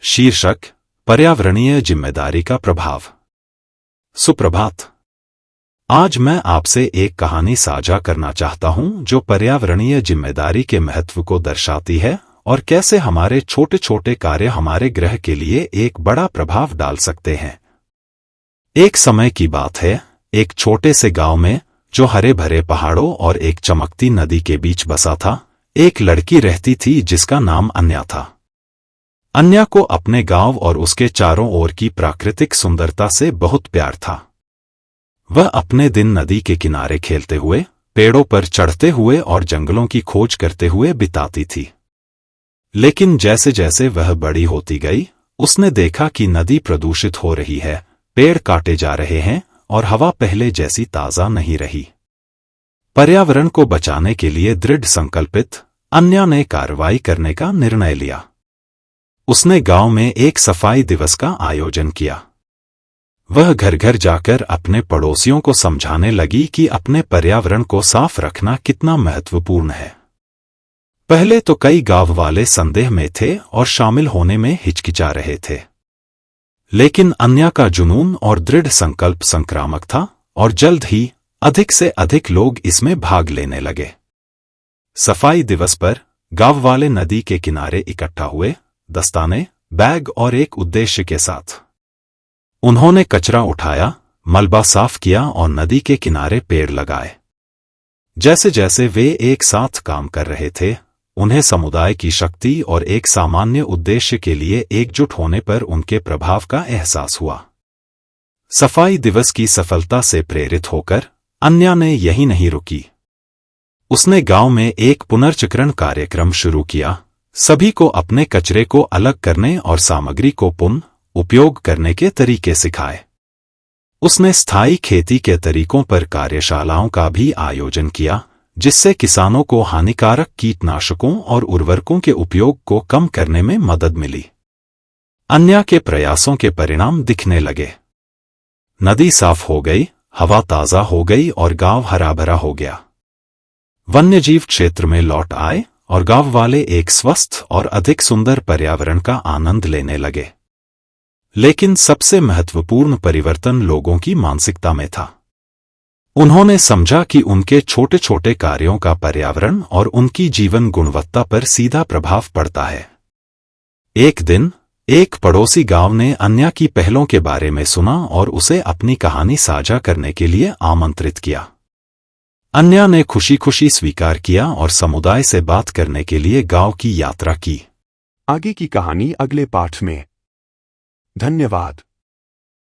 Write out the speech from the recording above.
शीर्षक पर्यावरणीय जिम्मेदारी का प्रभाव। सुप्रभात। आज मैं आपसे एक कहानी साझा करना चाहता हूं जो पर्यावरणीय जिम्मेदारी के महत्व को दर्शाती है और कैसे हमारे छोटे छोटे कार्य हमारे ग्रह के लिए एक बड़ा प्रभाव डाल सकते हैं। एक समय की बात है, एक छोटे से गांव में, जो हरे भरे पहाड़ों और एक चमकती नदी के बीच बसा था, एक लड़की रहती थी जिसका नाम अन्या था। अन्या को अपने गांव और उसके चारों ओर की प्राकृतिक सुंदरता से बहुत प्यार था। वह अपने दिन नदी के किनारे खेलते हुए, पेड़ों पर चढ़ते हुए और जंगलों की खोज करते हुए बिताती थी। लेकिन जैसे जैसे वह बड़ी होती गई, उसने देखा कि नदी प्रदूषित हो रही है, पेड़ काटे जा रहे हैं और हवा पहले जैसी ताजा नहीं रही। पर्यावरण को बचाने के लिए दृढ़ संकल्पित अन्या ने कार्रवाई करने का निर्णय लिया। उसने गांव में एक सफाई दिवस का आयोजन किया। वह घर घर जाकर अपने पड़ोसियों को समझाने लगी कि अपने पर्यावरण को साफ रखना कितना महत्वपूर्ण है। पहले तो कई गांव वाले संदेह में थे और शामिल होने में हिचकिचा रहे थे। लेकिन अन्या का जुनून और दृढ़ संकल्प संक्रामक था और जल्द ही अधिक से अधिक लोग इसमें भाग लेने लगे। सफाई दिवस पर गांव वाले नदी के किनारे इकट्ठा हुए, दस्ताने, बैग और एक उद्देश्य के साथ। उन्होंने कचरा उठाया, मलबा साफ किया और नदी के किनारे पेड़ लगाए। जैसे जैसे वे एक साथ काम कर रहे थे, उन्हें समुदाय की शक्ति और एक सामान्य उद्देश्य के लिए एकजुट होने पर उनके प्रभाव का एहसास हुआ। सफाई दिवस की सफलता से प्रेरित होकर अन्या ने यही नहीं रुकी। उसने गांव में एक पुनर्चक्रण कार्यक्रम शुरू किया, सभी को अपने कचरे को अलग करने और सामग्री को पुनः उपयोग करने के तरीके सिखाए। उसने स्थायी खेती के तरीकों पर कार्यशालाओं का भी आयोजन किया, जिससे किसानों को हानिकारक कीटनाशकों और उर्वरकों के उपयोग को कम करने में मदद मिली। अन्या के प्रयासों के परिणाम दिखने लगे। नदी साफ हो गई, हवा ताजा हो गई और गांव हरा भरा हो गया। वन्यजीव क्षेत्र में लौट आए और गांव वाले एक स्वस्थ और अधिक सुंदर पर्यावरण का आनंद लेने लगे। लेकिन सबसे महत्वपूर्ण परिवर्तन लोगों की मानसिकता में था। उन्होंने समझा कि उनके छोटे छोटे कार्यों का पर्यावरण और उनकी जीवन गुणवत्ता पर सीधा प्रभाव पड़ता है। एक दिन एक पड़ोसी गांव ने अन्या की पहलों के बारे में सुना और उसे अपनी कहानी साझा करने के लिए आमंत्रित किया। अन्या ने खुशी खुशी स्वीकार किया और समुदाय से बात करने के लिए गांव की यात्रा की। आगे की कहानी अगले पाठ में। धन्यवाद।